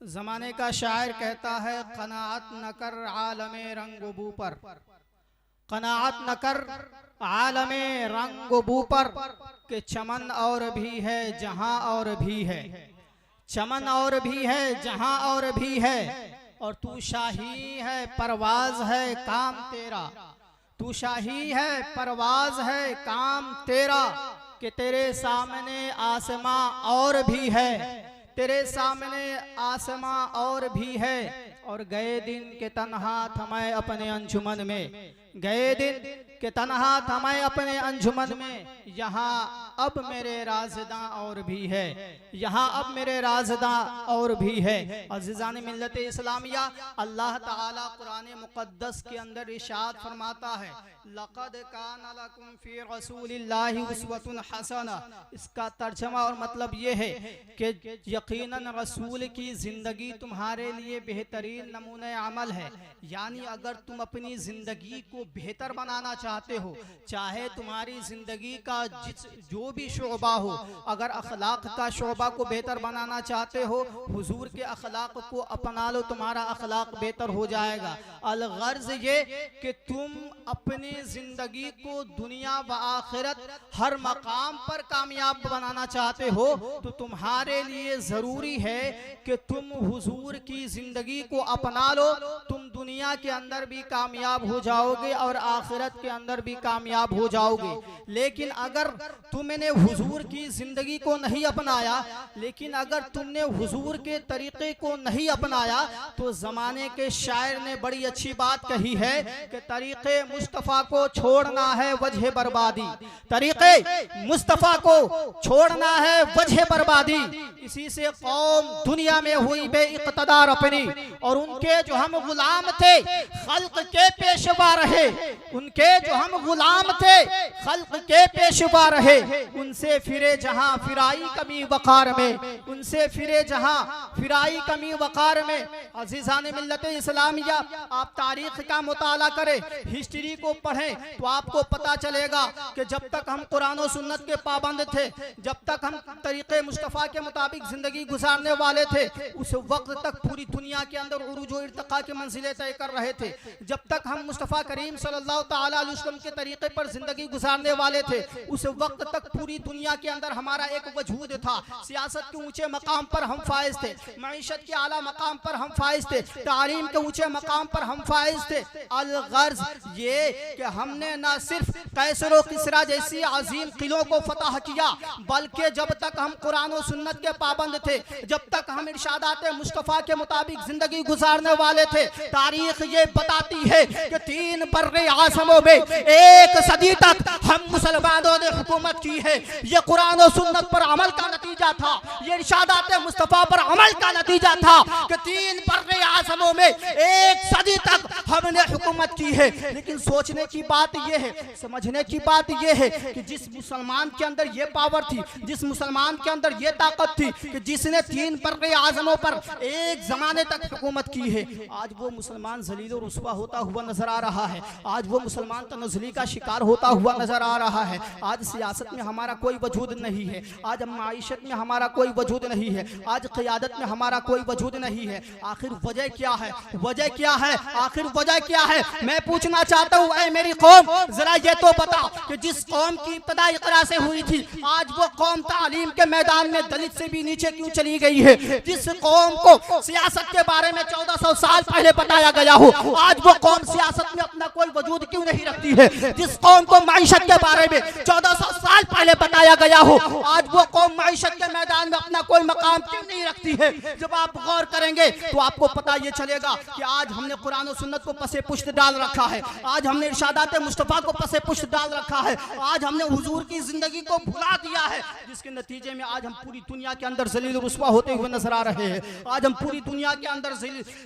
जमाने का शायर कहता है, कनाअत न कर आलमे रंग बू पर, कनाअत न कर आलमे रंग बू पर, के चमन और भी है जहां और भी है, चमन और भी है जहां और भी है, और तू शाही है परवाज है काम तेरा, तू शाही है परवाज है काम तेरा, कि तेरे सामने आसमां और भी है, तेरे सामने आसमां और भी है। और गए दिन के तन्हा थमाए अपने अंजुमन में, गए दिन के तन्हा थमाए अपने अंजुमन में, यहाँ अब मेरे राज़दां और भी है, यहाँ अब मेरे राज़दां और भी है। अज़ीज़ान मिल्लत इस्लामिया, अल्लाह ताला कुरान मुक़द्दस के अंदर इरशाद फरमाता है, लक़द कान लकुम फ़ी रसूलिल्लाहि उस्वतुन हसना। इसका तर्जमा और मतलब ये है कि यकीनन रसूल की ज़िंदगी तुम्हारे लिए बेहतरीन नमूने अमल है। यानी अगर तुम अपनी ज़िंदगी को बेहतर बनाना चाहते हो, चाहे तुम्हारी ज़िंदगी का जो भी शोबा हो, अगर अखलाक का शोबा को बेहतर बनाना चाहते हो, हुजूर के अखलाक को अपना लो, तुम्हारा अखलाक बेहतर हो जाएगा। अलगर्ज ये कि तुम अपनी ज़िंदगी को दुनिया व आखिरत हर मकाम पर कामयाब बनाना चाहते हो, तो तुम्हारे लिए ज़रूरी है कि तुम हुजूर की ज़िंदगी को अपना लो। तुम दुनिया के अंदर भी कामयाब हो जाओगे और आखिरत के अंदर भी कामयाब हो जाओगे। लेकिन अगर तुमने हुजूर की जिंदगी को नहीं अपनाया, लेकिन अगर तुमने हुजूर के तरीके को नहीं अपनाया, तो जमाने के शायर ने बड़ी अच्छी बात कही है कि तरीके मुस्तफ़ा को छोड़ना है वजह बर्बादी, तरीके मुस्तफ़ा को छोड़ना है वजह बर्बादी। इसी से कौम दुनिया में हुई बेइक़्तिदार अपनी, और उनके जो हम गुलाम थे खल्क के पेशवा रहे, उनके जो हम गुलाम थे खल्क के पेशवा रहे, उनसे फिरे जहां फिराई कमी वकार में, उनसे फिरे जहां फिराई कमी वकार में। अज़ीज़ान मिल्लत इस्लामिया, आप तारीख का मुताला करें, हिस्ट्री को पढ़ें, तो आपको पता चलेगा कि जब तक हम कुरान और सुन्नत के पाबंद थे, जब तक हम तरीके मुस्तफ़ा के मुताबिक जिंदगी गुजारने वाले थे, उस वक्त तक पूरी दुनिया के अंदर उरूज और इर्तिका की मंजिलें तय कर रहे थे। जब तक हम मुस्तफ़ा करीम सल्लल्लाहु ताला अलैहि वसल्लम के तरीके पर जिंदगी गुजारने वाले थे, उस वक्त तक पूरी दुनिया के अंदर हमारा एक वजूद था। सियासत के ऊंचे मकाम पर हम फाइज थे, मईशत के आला मकाम पर हम फाइज थे, तालीम के ऊंचे मकाम पर हम फाइज थे। अलगर्ज ये कि हमने न सिर्फ कैसर और किसरा जैसी अजीम किलों को फतह किया, बल्कि जब तक हम कुरान और सुन्नत के पाबंद थे, जब तक हम इरशादात मुस्तफ़ा के मुताबिक जिंदगी गुजारने वाले थे, तारीख ये बताती है कि 3 बर्रे आसमों में 1 सदी तक हम मुसलमानों ने हुकूमत की है। ये कुरान और सुन्नत पर अमल का नतीजा था, ये इरशादात मुस्तफ़ा पर अमल का नतीजा था कि 3 बर्रे आसमों में 1 सदी तक हमने हुकूमत की है। लेकिन सोचने की बात यह है, समझने की बात यह है कि जिस मुसलमान के अंदर ये पावर थी, जिस मुसलमान के अंदर ये ताकत थी कि जिसने 3 बर्रे आज़मों पर एक ज़माने तक हुकूमत की है, आज वो मुसलमान ज़लील और रुस्वा होता हुआ नजर आ रहा है। आज वो मुसलमान तनज़्ज़ुली का शिकार होता हुआ नजर आ रहा है। आज सियासत में हमारा कोई वजूद नहीं है, आज माईशत में हमारा कोई वजूद नहीं है, आज क़ियादत में हमारा कोई वजूद नहीं है। आखिर वजह क्या है? वजह क्या है? आखिर वजह क्या है? मैं पूछना चाहता हूँ, ऐ मेरी कौम, जरा ये तो बता कि जिस कौम की इब्तिदा इक़रा से हुई थी, आज वो कौम तालीम के मैदान में दलित से भी नीचे क्यों चली गई है? जिस कौम को सियासत के बारे में 1400 साल पहले बताया गया हो, आज वो कौम सियासत में अपना कोई वजूद क्यों नहीं रखती है? जिस कौम को माईशत के बारे में 1400 साल पहले बताया गया हो, आज वो कौम माईशत के मैदान में अपना कोई मकाम क्यों नहीं रखती है? जब आप गौर करेंगे तो आपको पता ये चलेगा कि आज हमने कुरान और सुन्नत को पसे पुश्त डाल रखा है, आज हमने इरशादात मुस्तफ़ा को पसे पुश्त डाल रखा है, आज हमने हुजूर की जिंदगी को भुला दिया है, जिसके नतीजे में आज हम पूरी दुनिया के अंदर ज़लील और रुस्वा होते हुए नजर आ रहे हैं। आज हम पूरी दुनिया के अंदर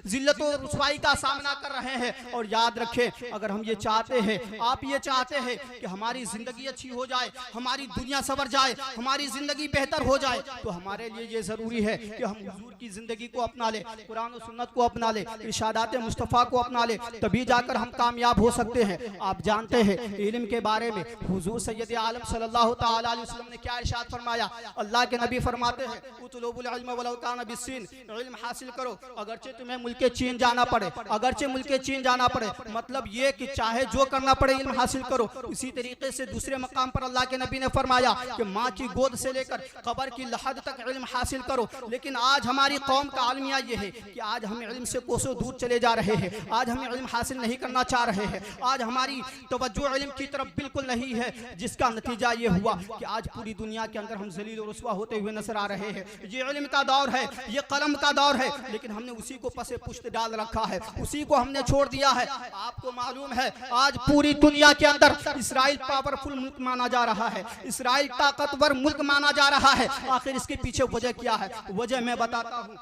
जिल्लत और रुस्वाई का सामना कर रहे हैं। और याद रखें, अगर हम ये चाहते हैं, आप ये चाहते हैं कि हमारी जिंदगी अच्छी हो जाए, हमारी दुनिया सवर जाए, हमारी जिंदगी बेहतर हो जाए, तो हमारे लिए ये जरूरी है कि हम हुजूर की जिंदगी को अपना ले, कुरान और सुन्नत को अपना ले, इरशादात मुस्तफ़ा को अपना ले, तभी जाकर हम कामयाब हो सकते हैं। आप जानते हैं इल्म के बारे में हुजूर सैयद आलम सल्लल्लाहु तआला अलैहि वसल्लम ने क्या इरशाद फरमाया। अल्लाह के नबी फरमाते हैं, उतलुबुल इल्म वलौ काना बिस्सीन, इल्म हासिल करो अगरचे तुम्हें मुल्क चीन जाना पड़े, अगरचे मुल्क चीन जाना पड़े, मतलब ये कि चाहे जो करना पड़े इल्म हासिल करो। इसी तरीके से दूसरे मकाम पर अल्लाह के नबी ने फरमाया कि माँ की गोद से लेकर कब्र की लहद तक इल्म हासिल करो। लेकिन आज हमारी कौम का आलमिया ये है कि आज हम इल्म से कोसों दूर चले जा रहे हैं, आज हम इल्म हासिल नहीं करना चाह रहे हैं, आज हमारी तवज्जो इल्म की तरफ बिल्कुल नहीं है, जिसका नतीजा ये हुआ कि आज पूरी दुनिया के अंदर हम जलील और रुस्वा होते हुए नजर आ रहे हैं। ये इल्म का दौर है, ये कलम का दौर है, लेकिन हमने उसी को पसे पुश्त डाल रखा है, उसी को हमने छोड़ दिया है। आपको मालूम है आज पूरी दुनिया के अंदर इस्राइल पावरफुल मुल्क माना जा रहा है, इस्राइल ताकतवर मुल्क माना जा रहा है। आखिर इसके पीछे वजह क्या है? वजह मैं बताता हूँ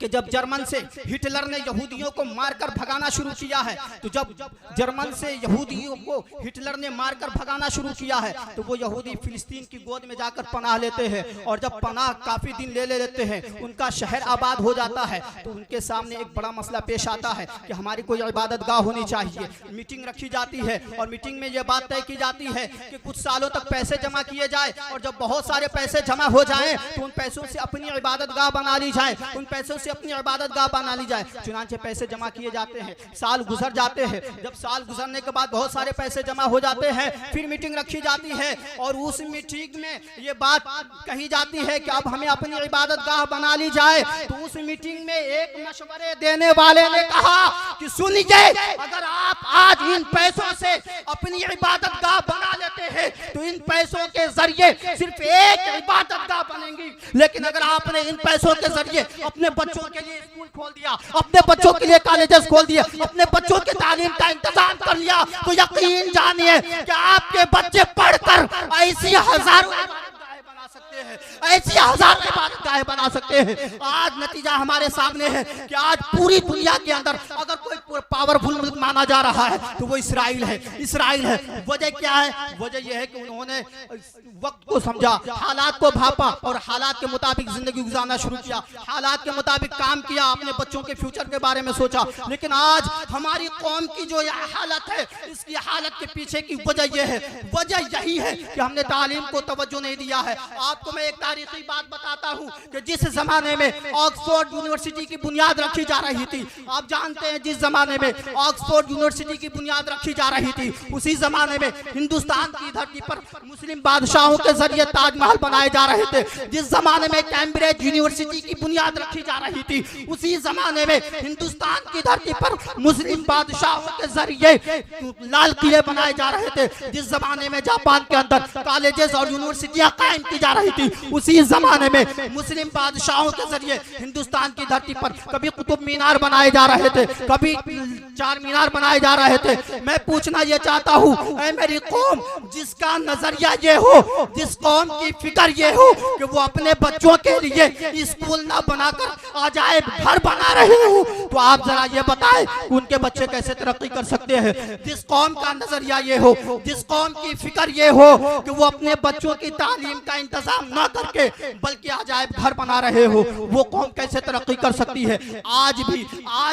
कि जब जर्मन से हिटलर ने यहूदियों को मारकर भगाना शुरू किया है, तो जब जर्मन से यहूदियों को हिटलर ने मारकर भगाना शुरू किया है, तो वो यहूदी फिलिस्तीन की गोद में जाकर पनाह लेते हैं, और जब पनाह काफी दिन ले लेते हैं, उनका शहर आबाद हो जाता है, तो उनके सामने एक बड़ा मसला पेश आता है कि हमारी कोई इबादत गाह होनी चाहिए। मीटिंग रखी जाती है और मीटिंग में ये बात तय की जाती है कि कुछ सालों तक पैसे जमा किए जाए, और जब बहुत सारे पैसे जमा हो जाए तो उन पैसों से अपनी इबादत गाह बना ली जाए, उन पैसों से अपनी इबादत गाह बना ली जाए। चुनांचे पैसे जमा किए जाते हैं, साल गुजर जाते हैं, जब साल गुजरने के बाद बहुत सारे पैसे जमा हो जाते हैं, फिर मीटिंग रखी जाती है, और उस मीटिंग में ये बात कही जाती है कि अब हमें अपनी इबादत गाह बना ली जाए। तो उस मीटिंग में एक मशवरे देने वाले ने कहा कि सुनिए, अगर आप आज इन पैसों से अपनी इबादत गाह बना लेते हैं तो इन पैसों के जरिए सिर्फ एक इबादत गाह बनेगी, लेकिन अगर आपने इन पैसों के जरिए अपने बच्चों के लिए स्कूल खोल दिया, अपने बच्चों के लिए कॉलेजेस खोल दिए, अपने बच्चों के तालीम का इंतजाम कर लिया, तो यकीन जानिए कि आपके बच्चे पढ़कर ऐसी हजारों बना सकते हैं, ऐसी हजारों इबादतगाहें बना सकते हैं। आज नतीजा हमारे सामने है कि आज पूरी दुनिया के अंदर अगर कोई पावरफुल मुल्क माना जा रहा है तो वो इसराइल है, इसराइल है। वजह क्या है? वजह यह है कि उन्होंने वक्त को समझा, हालात को भापा और हालात के मुताबिक जिंदगी गुजारना शुरू किया, हालात के मुताबिक काम किया, अपने बच्चों के फ्यूचर के बारे में सोचा। लेकिन आज हमारी कौम की जो हालत है, इसकी हालत के पीछे की वजह यह है, वजह यही है कि हमने तालीम को तवज्जो नहीं दिया है। आपको मैं एक तारीखी बात बताता हूँ कि जिस जमाने में ऑक्सफोर्ड यूनिवर्सिटी की बुनियाद रखी जा रही थी, आप जानते हैं जिस जमाने में ऑक्सफोर्ड यूनिवर्सिटी की बुनियाद रखी जा रही थी, उसी जमाने में हिंदुस्तान की धरती पर मुस्लिम बादशाहों के जरिए ताजमहल बनाए जा रहे थे। जिस जमाने में कैम्ब्रिज यूनिवर्सिटी की बुनियाद रखी जा रही थी, उसी जमाने में हिंदुस्तान की धरती पर मुस्लिम बादशाहों के जरिए लाल किले बनाए जा रहे थे। जिस जमाने में जापान के अंदर कॉलेजेस और यूनिवर्सिटियां कायम की जा रही थी, उसी जमाने में मुस्लिम बादशाहों के जरिए हिंदुस्तान की धरती पर कभी कुतुब मीनार बनाए जा रहे थे, कभी चार मीनार बनाए जा रहे थे। मैं पूछना ये चाहता हूँ, ऐ मेरी कौम, जिसका नजरिया ये हो, जिस कौम की फिक्र ये हो कि वो अपने बच्चों के लिए स्कूल ना बनाकर अजायब घर बना रहे हो, तो आप जरा ये बताएं उनके बच्चे कैसे तरक्की कर सकते हैं। जिस कौम का नजरिया ये हो, जिस कौम की फिक्र ये हो कि वो अपने बच्चों की तालीम का इंतजाम ना करके बल्कि अजायब घर बना रहे हो, वो कौम कैसे तरक्की कर सकती है। आज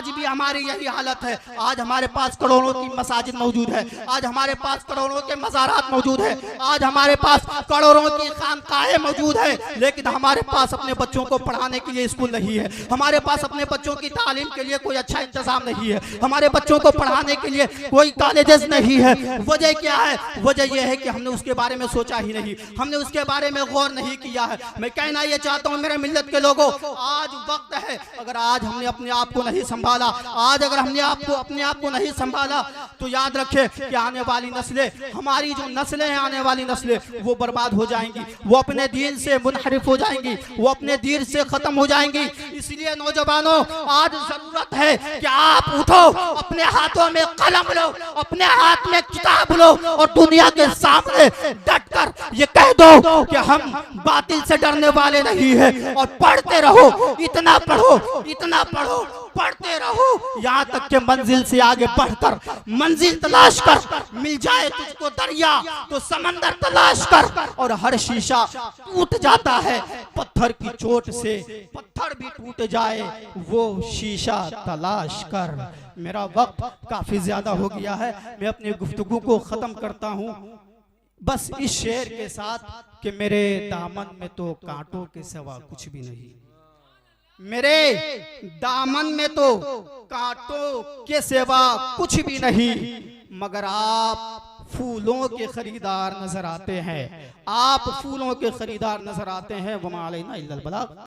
भी हमारी यही हालत है। आज हमारे पास करोड़ों की मसाजिद मौजूद है, आज हमारे पास करोड़ों के मज़ारात मौजूद है, आज हमारे पास करोड़ों की खानकाहें मौजूद है, लेकिन हमारे पास अपने बच्चों को पढ़ाने के लिए स्कूल नहीं है, हमारे पास अपने बच्चों की तालीम के लिए कोई अच्छा इंतजाम नहीं है, हमारे बच्चों को पढ़ाने के लिए कोई कॉलेजेस नहीं है। वजह क्या है? वजह यह है कि हमने उसके बारे में सोचा ही नहीं, हमने उसके बारे में गौर नहीं किया है। मैं कहना यह चाहता हूँ मेरे मिल्लत के लोगों, आज वक्त है, अगर आज हमने अपने आप को नहीं संभाला, आज अगर हमने अपने आप को नहीं संभाला, तो याद रखें कि आने वाली नस्लें, हमारी जो नस्लें हैं, आने वाली नस्लें वो बर्बाद हो जाएंगी, वो अपने दीन से मुनहरिफ हो जाएंगी, वो अपने दीन से खत्म हो जाएंगी। इसलिए नौजवानों, आज जरूरत है कि आप उठो, अपने हाथों में कलम लो, अपने हाथ में किताब लो और दुनिया के सामने डट कर ये कह दो कि हम बातिल से डरने वाले नहीं है, और पढ़ते रहो, इतना पढ़ो, इतना पढ़ो पढ़ते रहो यहाँ तक के मंजिल से आगे बढ़कर मंजिल तलाश कर। मिल जाए तुझको दरिया तो समंदर तलाश कर। और हर शीशा टूट जाता है पत्थर की चोट से, पत्थर भी टूट जाए वो शीशा तलाश कर। मेरा वक्त काफी ज्यादा हो गया है, मैं अपनी गुफ्तगू को खत्म करता हूँ बस इस शेर के साथ कि मेरे दामन में तो कांटों के सिवा कुछ भी नहीं, मेरे दामन में तो कांटों के सिवा कुछ भी नहीं, मगर आप फूलों के खरीदार नजर आते हैं, आप फूलों के खरीदार नजर आते हैं। वमा अलैना इल्लल बलाग।